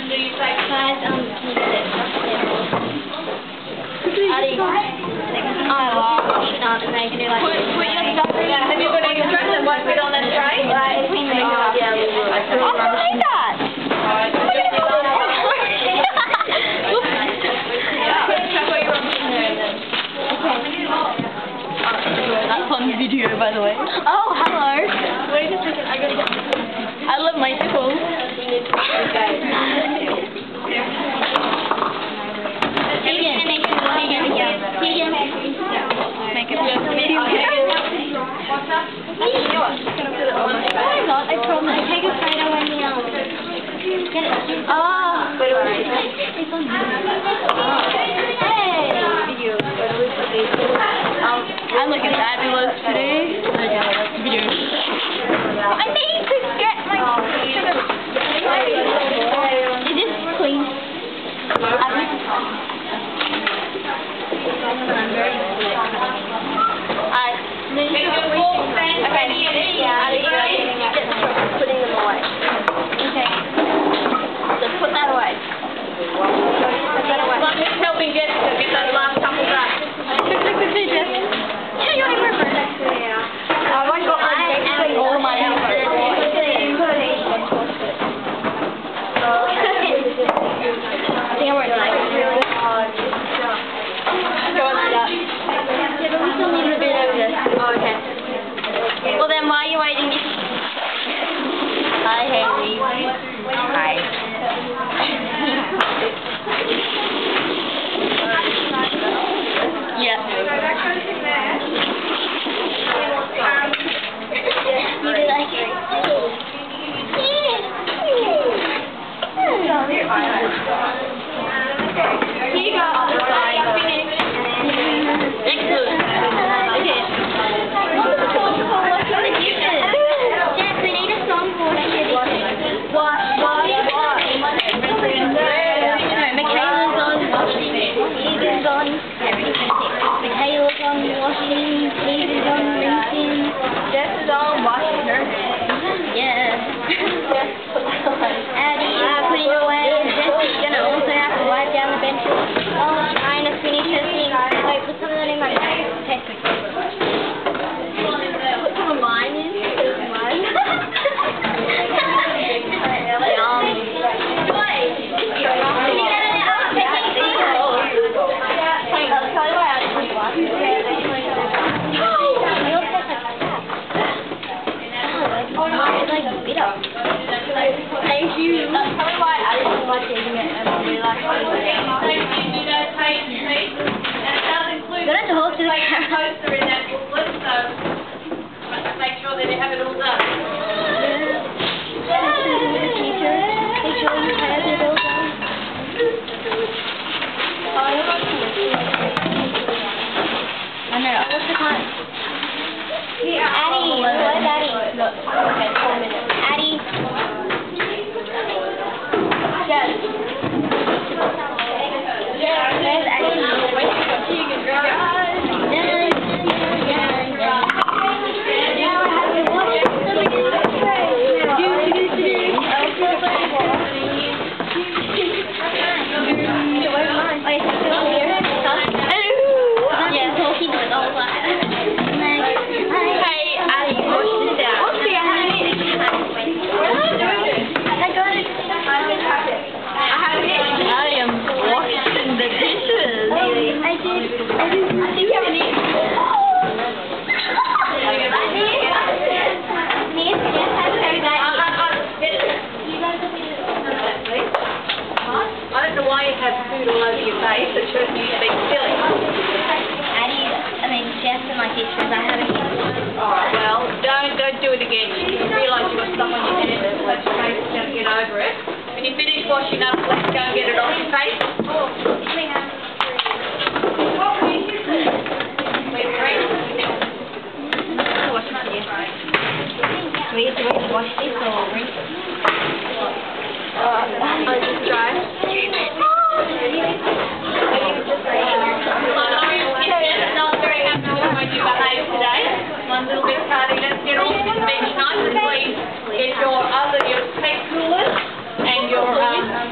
do you take? Guys, can you get it? Addie. Oh, no, then they can do like... Put your stuff in. Have you got any stress that won't fit on that tray? Like, between the yeah, we will. I can see that! Alright, just do your line. Chuck what you're on there then. That's on video, by the way. Oh, hello. Wait a second, I gotta get this. I love my nipples. Tegan. Make it. Oh my god, I promise. I take a photo when you get it. Oh. It's on Hey! I'm looking fabulous today. Video. I need to get my Is this clean? Putting them away. Okay. So put that away. Put that away. Mum, who's helping Jessica get those last couple done? I've only got my next week all my outfits. I think I won't like it really hard. Go on that. Yeah, but we still need a bit of this. Oh, okay. Well then, while you're waiting, hi Haley. Hi. Yeah. You do like it? Here you go. Excellent. Okay. Jack, we need a song for edition. Michaela's on washing. Egan's on everything. Michaela's on washing. Egan's on rinsing. Jess is on washing her Yeah. Addie is putting away. Jesse's gonna also have to wipe down the benches. I'm trying to finish her thing. Wait, put some of that in my bag. Okay. Put some of mine in. Mine. Thank you. That's probably why I didn't like eating it and I really like Got it to hold to the camera. Poster in that booklet, so make sure that you have it all done. I know. What's the time? Addie, where's Addie? Okay, 4 minutes. Addie. Yes. Where's Addie? Waiting for Tegan, I don't know why you have food all over your face. It should be silly. Jess and my sisters, I haven't eaten. Alright, well, don't do it again. You realise you've got stuff on your hands, so just don't get over it. When you finish washing up, let's go and get it off your face. Do we have to wait to wash this or rinse it? I just dry. One little bit cardigan. Get all this bench nice and clean. Get your cake coolers and your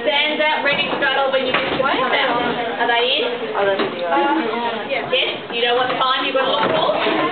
stand tell when your biscuits come out. Are they in? Yes? You know what time you've got to look for?